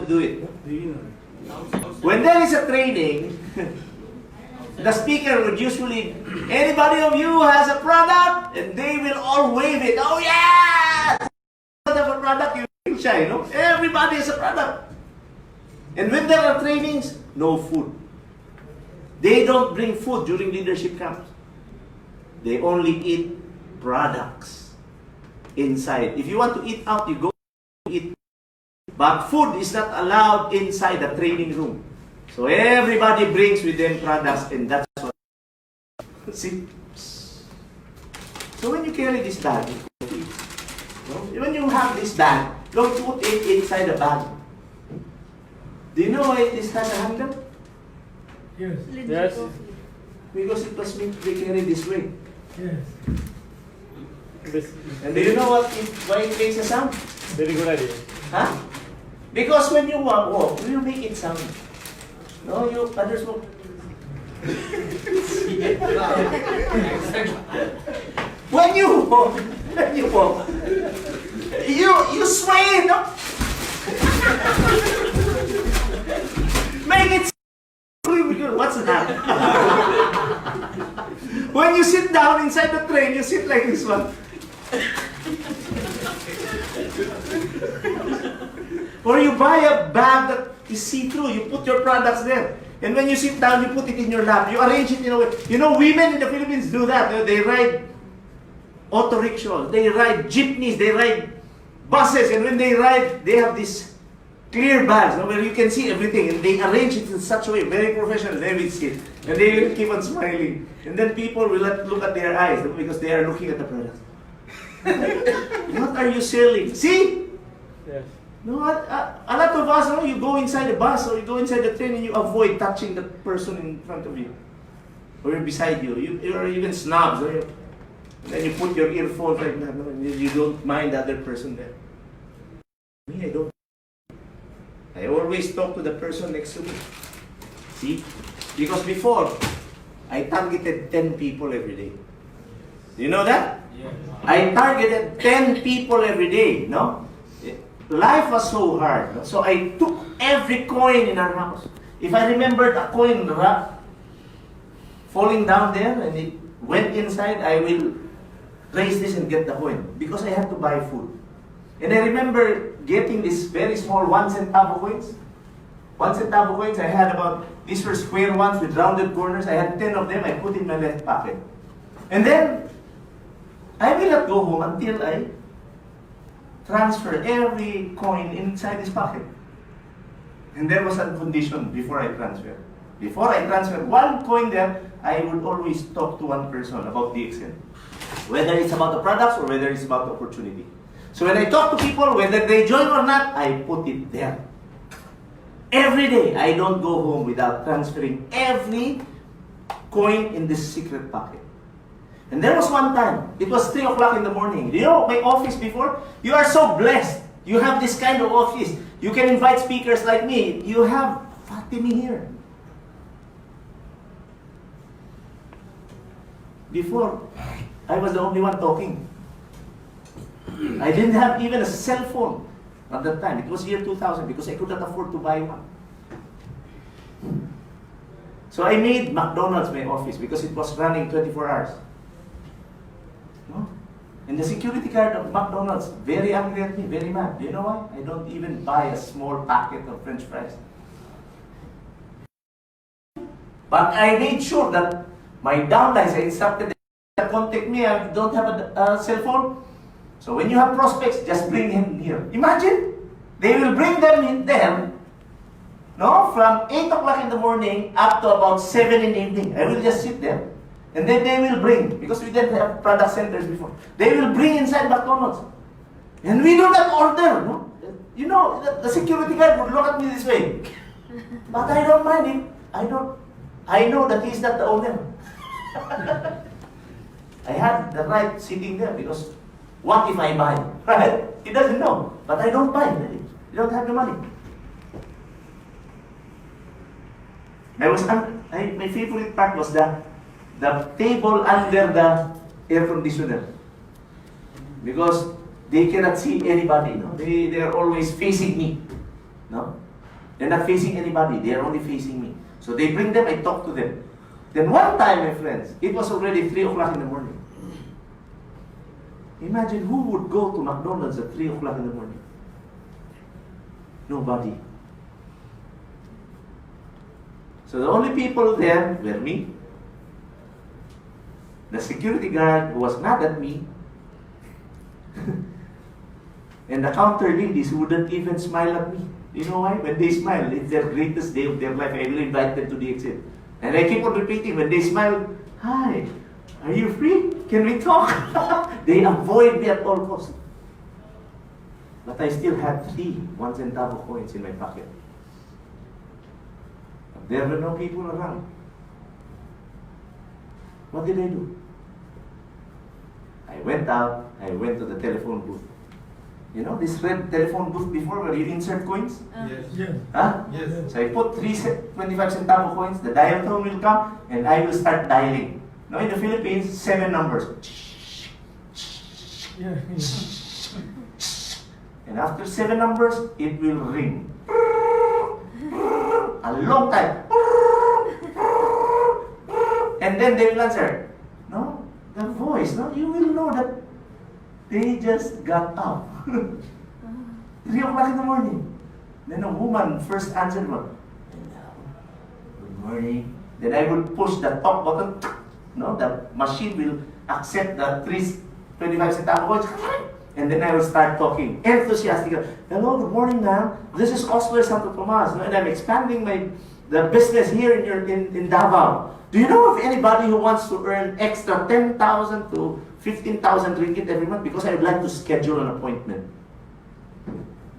do it. When there is a training, the speaker would usually, anybody of you has a product, and they will all wave it. Oh yeah! Have a product, you feel shy, no? Everybody has a product. And when there are trainings, no food. They don't bring food during leadership camps. They only eat products inside. If you want to eat out, you go eat. But food is not allowed inside the training room. So everybody brings with them products, and that's what. See? So when you carry this bag, when you have this bag, don't put it inside the bag. Do you know why this has a handle? Yes. Yes. Because it was meant to be carried this way. Yes. And do you know why it makes a sound? Very good idea. Huh? Because when you walk, you make it sound. No, you others walk. When you walk, you sway, no? Make it sound. What's that? When you sit down inside the train, you sit like this one. Or you buy a bag that is see-through, you put your products there. And when you sit down, you put it in your lap. You arrange it in a way. You know, women in the Philippines do that. They ride auto rickshaws, they ride jeepneys, they ride buses. And when they ride, they have these clear bags, where you can see everything. And they arrange it in such a way, very professional. They will sit. And they will keep on smiling. And then people will look at their eyes because they are looking at the products. What are you selling? See? Yes. No, a lot of us, you go inside the bus or you go inside the train and you avoid touching the person in front of you or beside you. You're even snobs. And then you put your earphones like that. No? You don't mind the other person there. Me, I don't. I always talk to the person next to me. See? Because before, I targeted 10 people every day. Do you know that? Yes. I targeted 10 people every day, no? Life was so hard, no? So I took every coin in our house. If I remembered a coin falling down there and it went inside, I will raise this and get the coin because I had to buy food. And I remember getting this very small 1 centavo coins. 1 centavo coins, I had about, these were square ones with rounded corners. I had 10 of them, I put in my left pocket. And then, I will not go home until I transfer every coin inside this pocket. And there was a condition before I transfer. Before I transfer one coin there, I would always talk to one person about the extent. Whether it's about the products or whether it's about the opportunity. So when I talk to people, whether they join or not, I put it there. Every day, I don't go home without transferring every coin in this secret pocket. And there was one time, it was 3 o'clock in the morning. Do you know my office before? You are so blessed. You have this kind of office. You can invite speakers like me. You have Fatimi here. Before, I was the only one talking. I didn't have even a cell phone at that time. It was year 2000 because I could not afford to buy one. So I made McDonald's my office because it was running 24 hours. No? And the security guard of McDonald's, very angry at me, very mad. Do you know why? I don't even buy a small packet of French fries. But I made sure that my downlines, I instructed them to contact me. I don't have a cell phone. So when you have prospects, just bring him here. Imagine, they will bring them in there, no, from 8 o'clock in the morning up to about 7 in the evening. I will just sit there. And then they will bring, because we didn't have product centers before, they will bring inside McDonald's. And we do not order, no? You know, the security guard would look at me this way. But I don't mind it. I know that he's not the owner. I had the right sitting there because what if I buy? Right? He doesn't know. But I don't buy. Really. You don't have the money. My favorite part was the table under the air conditioner. Because they cannot see anybody. No? They are always facing me. No? They're not facing anybody. They are only facing me. So they bring them, I talk to them. Then one time, my friends, it was already 3 o'clock in the morning. Imagine who would go to McDonald's at 3 o'clock in the morning? Nobody. So the only people there were me, the security guard who was mad at me, and the counter ladies who wouldn't even smile at me. You know why? When they smile, it's their greatest day of their life. I will invite them to the exit. And I keep on repeating, when they smile, "Hi, are you free? Can we talk?" They avoid me at all costs. But I still had 3 1-centavo coins in my pocket. But there were no people around. What did I do? I went out, I went to the telephone booth. You know this red telephone booth before where you insert coins? Yes. Yes. Huh? Yes. So I put 3 25 centavo coins, the dial tone will come, and I will start dialing. Now in the Philippines, 7 numbers. Yeah. And after 7 numbers, it will ring. A long time. And then they will answer. No, the voice, no, you will know that they just got up. 3 o'clock in the morning. Then a woman first answered me. Good morning. Then I would push the top button. No, the machine will accept the 25 centavo coins. And then I will start talking enthusiastically. Hello, good morning, ma'am. This is Osler Santo Tomas, and I'm expanding the business here in Davao. Do you know of anybody who wants to earn extra 10,000 to 15,000 ringgit every month? Because I would like to schedule an appointment.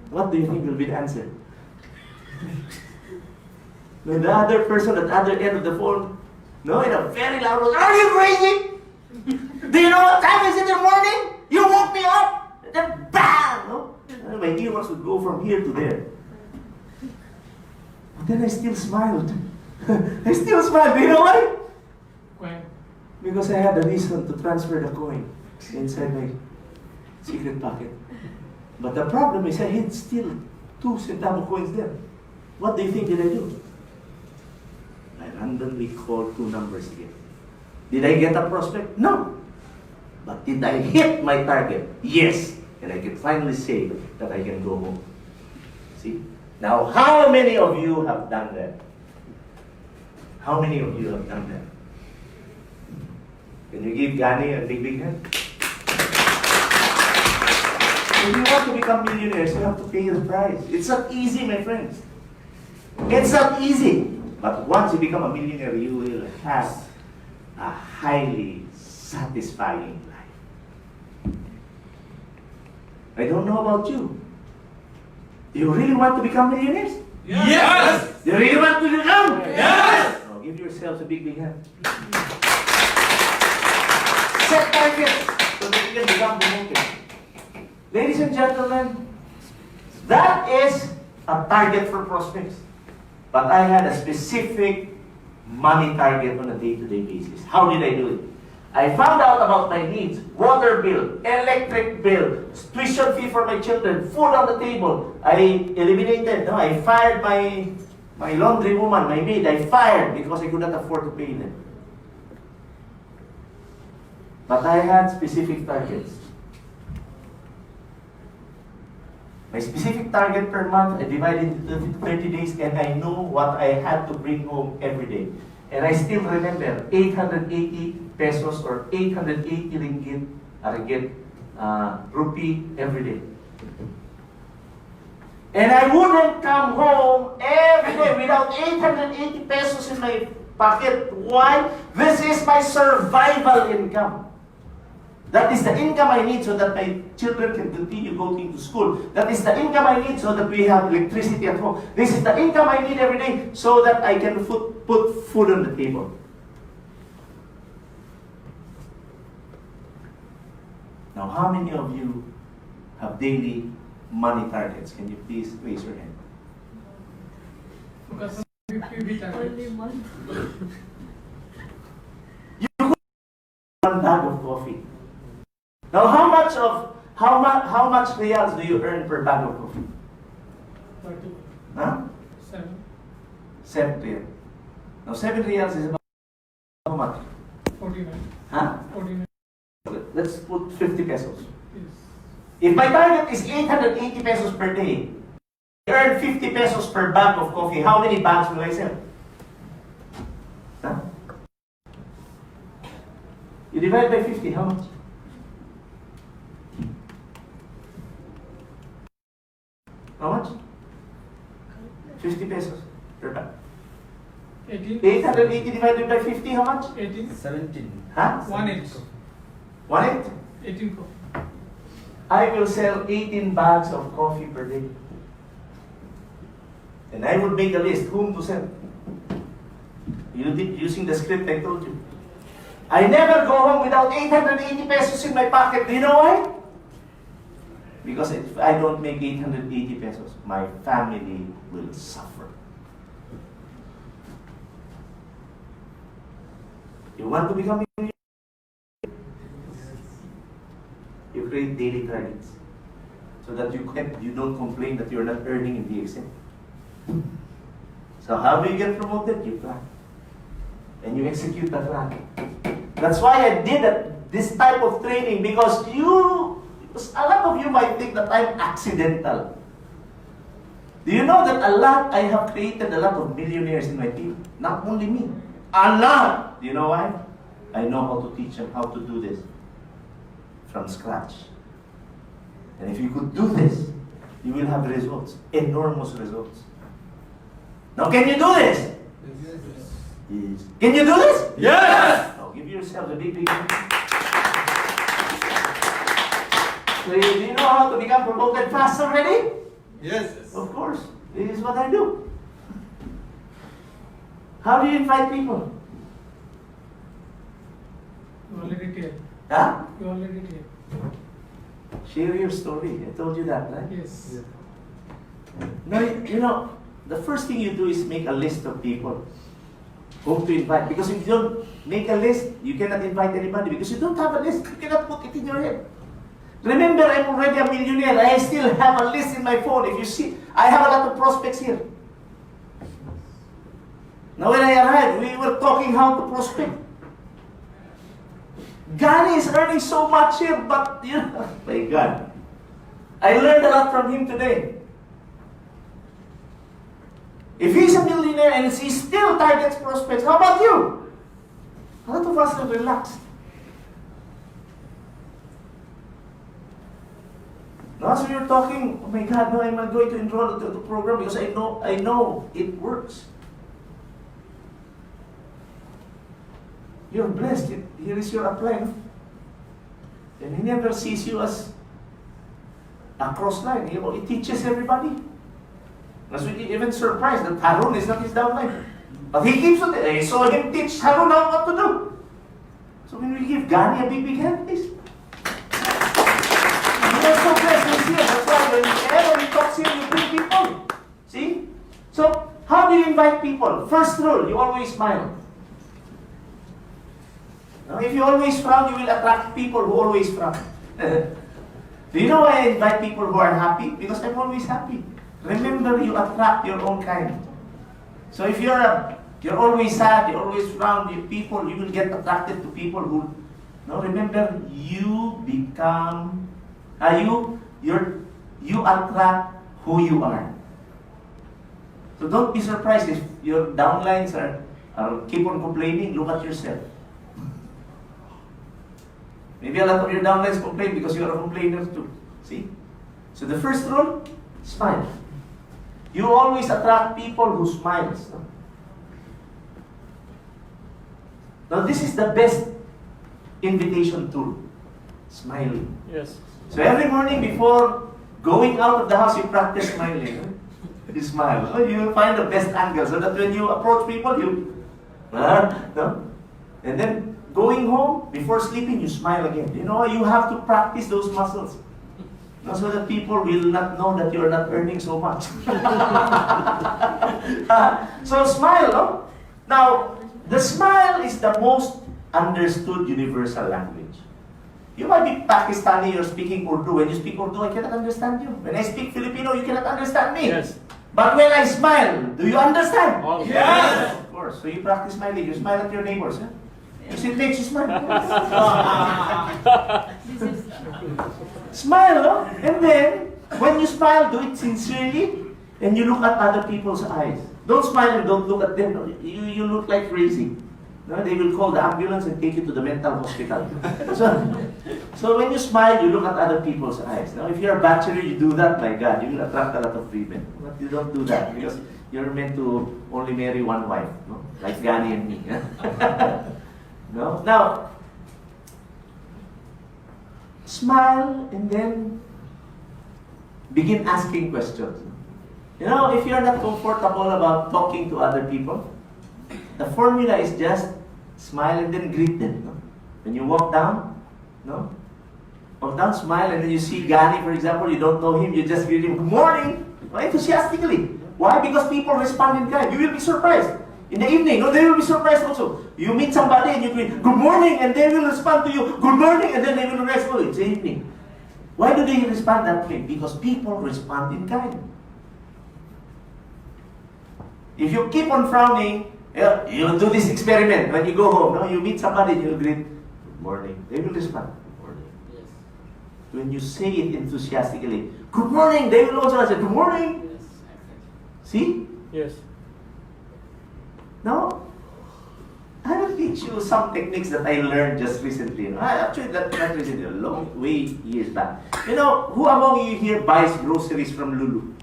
What do you think will be the answer? When the other person at the other end of the phone, no, in a very loud voice, "Are you crazy? Do you know what time is it in the morning? You woke me up!" And then bang! No? And my earwax would go from here to there. But then I still smiled. I still smiled. Do you know why? Why? Because I had a reason to transfer the coin inside my secret pocket. But the problem is I had still 2 centavo coins there. What do you think did I do? I randomly called 2 numbers again. Did I get a prospect? No. But did I hit my target? Yes. And I can finally say that I can go home. See? Now, how many of you have done that? How many of you have done that? Can you give Gani a big hand? If you want to become millionaires, you have to pay the price. It's not easy, my friends. It's not easy. But once you become a millionaire, you will have a highly satisfying life. I don't know about you. Do you really want to become millionaires? Yes! Do you really want to become? Yes! Oh, give yourselves a big hand. Set targets so that you can become promoted. Ladies and gentlemen, that is a target for prospects. But I had a specific money target on a day-to-day basis. How did I do it? I found out about my needs: water bill, electric bill, tuition fee for my children, food on the table. I eliminated, no, I fired my laundry woman, my maid. I fired because I could not afford to pay them. But I had specific targets. My specific target per month, I divided into 30 days, and I know what I had to bring home every day. And I still remember 880 pesos or 880 rupee every day. And I wouldn't come home every day without 880 pesos in my pocket. Why? This is my survival income. That is the income I need so that my children can continue going to school. That is the income I need so that we have electricity at home. This is the income I need every day so that I can put food on the table. Now, how many of you have daily money targets? Can you please raise your hand? Because only one. You could one bag of coffee. Now, how much reals do you earn per bag of coffee? 30. Huh? 7 real. Now 7 reals is about how much? 49. Huh? 49. Let's put 50 pesos. Yes. If my target is 880 pesos per day, I earn 50 pesos per bag of coffee, how many bags will I sell? Huh? You divide by 50, how much? How much? 50 pesos per bag. 18. 880 divided by 50, how much? 18. 17. Huh? 1/8. 1/8? 18 coffee. I will sell 18 bags of coffee per day. And I would make a list whom to sell. Using the script I told you. I never go home without 880 pesos in my pocket. Do you know why? Because if I don't make 880 pesos, my family will suffer. You want to become a millionaire? You create daily targets so that you don't complain that you're not earning in the exam. So how do you get promoted? You plan. And you execute the plan. That's why I did this type of training, because a lot of you might think that I'm accidental. Do you know that I have created a lot of millionaires in my team? Not only me. A lot! Do you know why? I know how to teach them how to do this from scratch. And if you could do this, you will have results, enormous results. Now, can you do this? Yes. Can you do this? Yes! Now, give yourself a big hand. So, do you know how to become promoted fast already? Yes. Of course. This is what I do. How do you invite people? You already did. Huh? You already did. Share your story. I told you that, right? Yes. Now, you know, the first thing you do is make a list of people whom to invite. Because if you don't make a list, you cannot invite anybody. Because you don't have a list, you cannot put it in your head. Remember, I'm already a millionaire. I still have a list in my phone. If you see, I have a lot of prospects here. Now when I arrived, we were talking how to prospect. Gani is earning so much here, but you know, my God. I learned a lot from him today. If he's a millionaire and he still targets prospects, how about you? A lot of us are relaxed. Now, so you're talking, oh my God, no, I'm not going to enroll into the program because I know it works. You're blessed. Here is your apply. No? And he never sees you as a cross line. He teaches everybody. That's why he even surprised that Harun is not his downline. But he keeps on. I saw him teach Harun what to do. So when we give Gani a big hand, please. You are so blessed he's here. That's why whenever he talks here, you bring people. See? So, how do you invite people? First rule, you always smile. Now, if you always frown, you will attract people who always frown. Do you know why I invite people who are happy? Because I'm always happy. Remember, you attract your own kind. So if you're always sad, you always frown, you will get attracted to people who. Now remember, you become, you attract who you are. So don't be surprised if your downlines are keep on complaining. Look at yourself. Maybe a lot of your downlines complain because you are a complainer too. See? So the first rule, smile. You always attract people who smiles. Now this is the best invitation tool. Smiling. Yes. So every morning before going out of the house, you practice smiling. You smile. Oh, you find the best angle so that when you approach people, no? And then going home, before sleeping, you smile again. You know, you have to practice those muscles. So that people will not know that you're not earning so much. So smile, no? Now, the smile is the most understood universal language. You might be Pakistani, you're speaking Urdu. When you speak Urdu, I cannot understand you. When I speak Filipino, you cannot understand me. Yes. But when I smile, do you understand? Oh, Yes! Of course. So you practice smiling. You smile at your neighbors. Huh? You sit next, you smile. Smile, no? And then, when you smile, do it sincerely, and you look at other people's eyes. Don't smile and don't look at them. No? You look like crazy. No? They will call the ambulance and take you to the mental hospital. So when you smile, you look at other people's eyes. Now, if you're a bachelor, you do that, my God, you will attract a lot of women. But you don't do that because you're meant to only marry one wife, no? Like Gani and me. No? Now, smile and then begin asking questions. You know, if you're not comfortable about talking to other people, the formula is just smile and then greet them. No? When you walk down, no? Walk down, smile, and then you see Gani, for example, you don't know him, you just greet him, good morning, enthusiastically. Why? Because people respond in kind. You will be surprised. In the evening, no, they will be surprised also. You meet somebody and you greet, good morning, and they will respond to you, good morning, and then they will respond, it's the evening. Why do they respond that way? Because people respond in kind. If you keep on frowning, you do this experiment. When you go home, no, you meet somebody, you greet, good morning. They will respond, good morning. Yes. When you say it enthusiastically, good morning, they will also say, good morning. Yes, exactly. See? Yes. Now, I will teach you some techniques that I learned just recently. You know? Actually, not recently, a long way years back. You know, who among you here buys groceries from Lulu?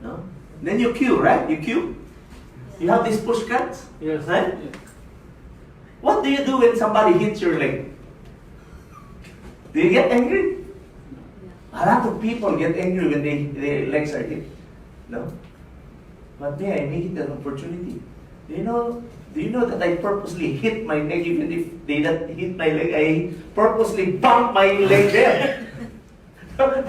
No? Then you queue, right? You queue. You have these push carts, Yes. right? What do you do when somebody hits your leg? Do you get angry? A lot of people get angry when their legs are hit. No? But me, I make it an opportunity. Do you know that I purposely hit my leg, even if they don't hit my leg, I purposely bump my leg there.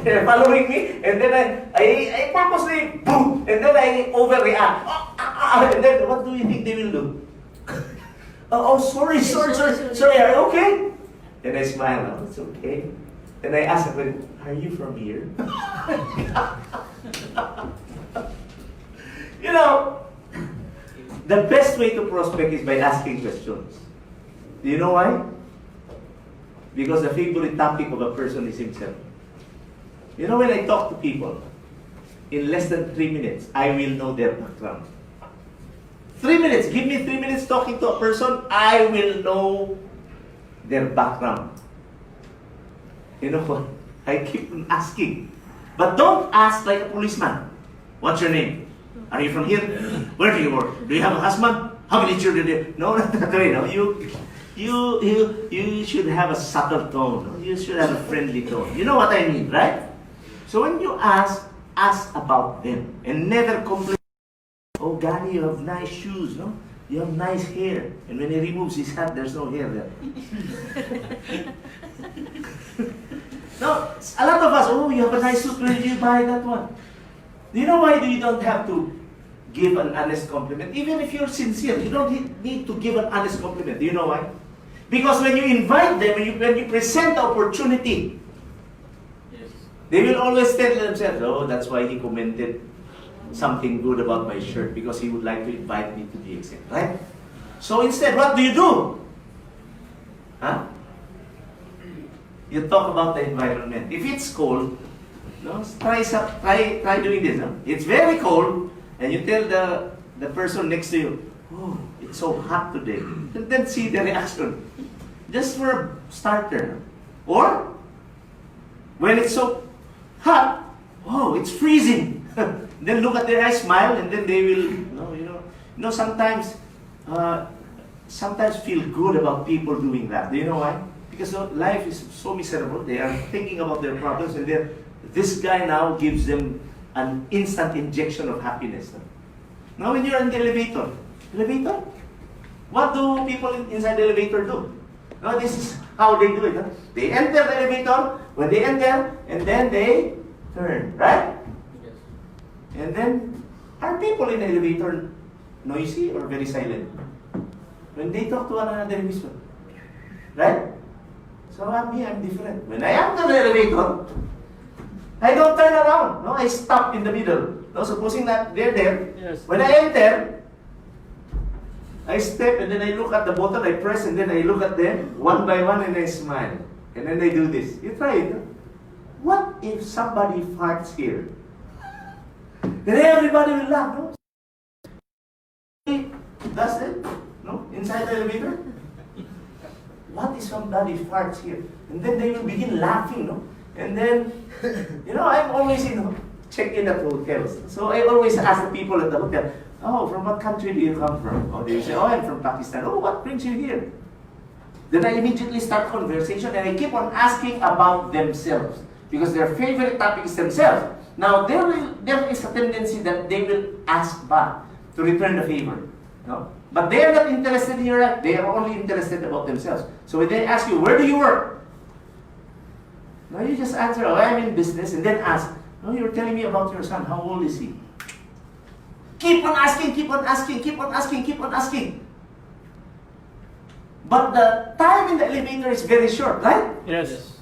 They're following me, and then I purposely boom, and then I overreact. And then what do you think they will do? Sorry, are you okay? Then I smile, oh, it's okay. Then I ask them, are you from here? You know, the best way to prospect is by asking questions. Do you know why? Because the favorite topic of a person is himself. You know, when I talk to people, in less than 3 minutes, I will know their background. 3 minutes, give me 3 minutes talking to a person, I will know their background. You know what? I keep on asking. But don't ask like a policeman. What's your name? Are you from here? Where do you work? Do you have a husband? How many children do you? No, not that way. No, you should have a subtle tone. You should have a friendly tone. You know what I mean, right? So when you ask about them and never complain. Oh, Gani, you have nice shoes, no? You have nice hair. And when he removes his hat, there's no hair there. No, a lot of us, oh, you have a nice suit, where did you buy that one? Do you know why you don't have to give an honest compliment? Even if you're sincere, you don't need to give an honest compliment. Do you know why? Because when you invite them, when you present the opportunity, Yes. they will always tell themselves, oh, that's why he commented something good about my shirt, because he would like to invite me to the exam, right? So instead, what do? Huh? You talk about the environment. If it's cold, no, try doing this. No? It's very cold, and you tell the person next to you, oh, it's so hot today. And then see the reaction. Just for a starter. Or, when it's so hot, oh, it's freezing. Then look at their eyes, smile, and then they will, sometimes feel good about people doing that. Do you know why? Because life is so miserable. They are thinking about their problems, and this guy now gives them an instant injection of happiness. Now when you're in the elevator, what do people inside the elevator do? No, this is how they do it. Huh? They enter the elevator, when they enter, and then they turn, right? Yes. And then, are people in the elevator noisy or very silent? When they talk to one another in whisper, right? So I'm different. When I enter the elevator, I don't turn around. No, I stop in the middle. No, supposing that they're there. Yes. When I enter, I step and then I look at the button, I press and then I look at them one by one and I smile. And then I do this. You try it. What if somebody farts here? Then everybody will laugh, no? That's it? No? Inside the elevator? What if somebody farts here? And then they will begin laughing, no? And then, I'm always, check-in at hotels. So I always ask the people at the hotel, oh, from what country do you come from? Or they say, oh, I'm from Pakistan. Oh, what brings you here? Then I immediately start conversation and I keep on asking about themselves. Because their favorite topic is themselves. Now, there is a tendency that they will ask back to return the favor. No? But they are not interested in your life. They are only interested about themselves. So when they ask you, where do you work? Now you just answer, oh, I'm in business, and then ask, oh, you're telling me about your son. How old is he? Keep on asking, keep on asking, keep on asking, keep on asking. But the time in the elevator is very short, right? Yes.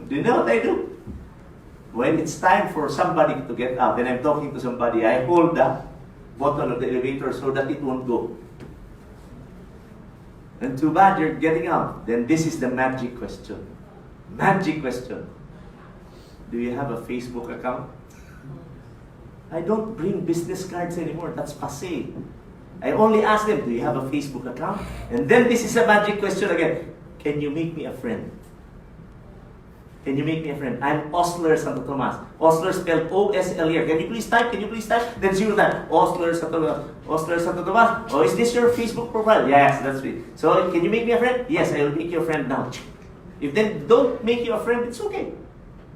Do you know what I do? When it's time for somebody to get out, and I'm talking to somebody, I hold the button of the elevator so that it won't go. And too bad you're getting out. Then this is the magic question. Magic question. Do you have a Facebook account? I don't bring business cards anymore. That's passé. I only ask them, do you have a Facebook account? And then this is a magic question again. Can you make me a friend? Can you make me a friend? I'm Osler Santo Tomas. Osler spelled O-S-L-E-R. Can you please type? Can you please type? Then zero that. Osler Santo Tomas. Osler Santo Tomas. Oh, is this your Facebook profile? Yes, that's it. So, can you make me a friend? Yes, I will make you a friend now. If they don't make you a friend, it's okay.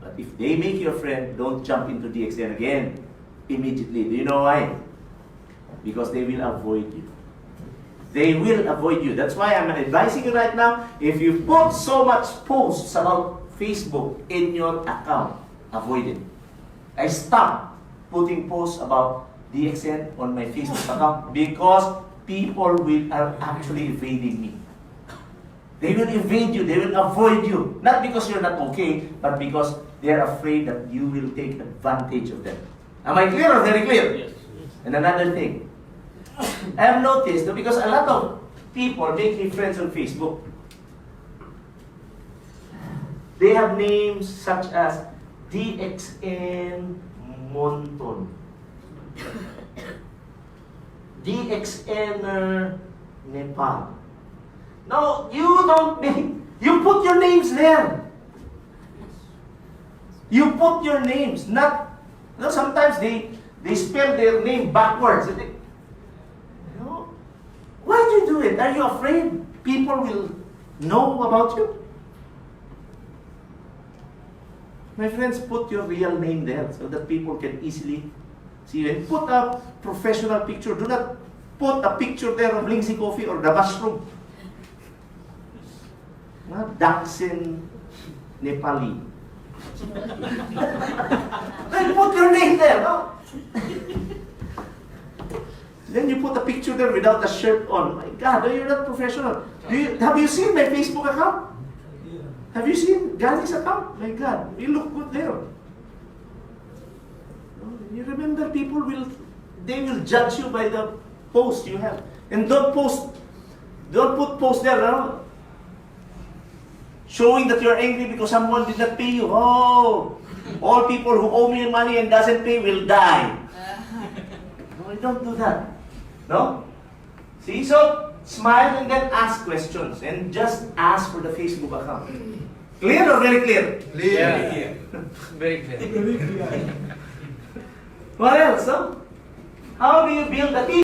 But if they make you a friend, don't jump into DXN again immediately. Do you know why? Because they will avoid you. They will avoid you. That's why I'm advising you right now, if you put so much posts about Facebook in your account, avoid it. I stopped putting posts about DXN on my Facebook account because people are actually evading me. They will evade you, they will avoid you. Not because you're not okay, but because they're afraid that you will take advantage of them. Am I clear or very clear? Yes. And another thing, I have noticed that because a lot of people make me friends on Facebook, they have names such as DXN Monton, DXN Nepal. No, you don't name, you put your names there. You put your names, not, sometimes they spell their name backwards. Why do you do it? Are you afraid people will know about you? My friends, put your real name there so that people can easily see you. And put a professional picture. Do not put a picture there of Lingsi Coffee or the mushroom. Daksin Nepali. Then put your name there, no? Then you put a picture there without a shirt on. My God, you're not professional. Have you seen my Facebook account? Have you seen Gani's account? My God, you look good there. You remember, people will judge you by the post you have. And don't put post there, no? Showing that you're angry because someone did not pay you. Oh, all people who owe me money and doesn't pay will die. No, don't do that. No? See, so smile and then ask questions and just ask for the Facebook account. Clear or very clear? Clear. Very clear. Very clear. What else? No? How do you build a team?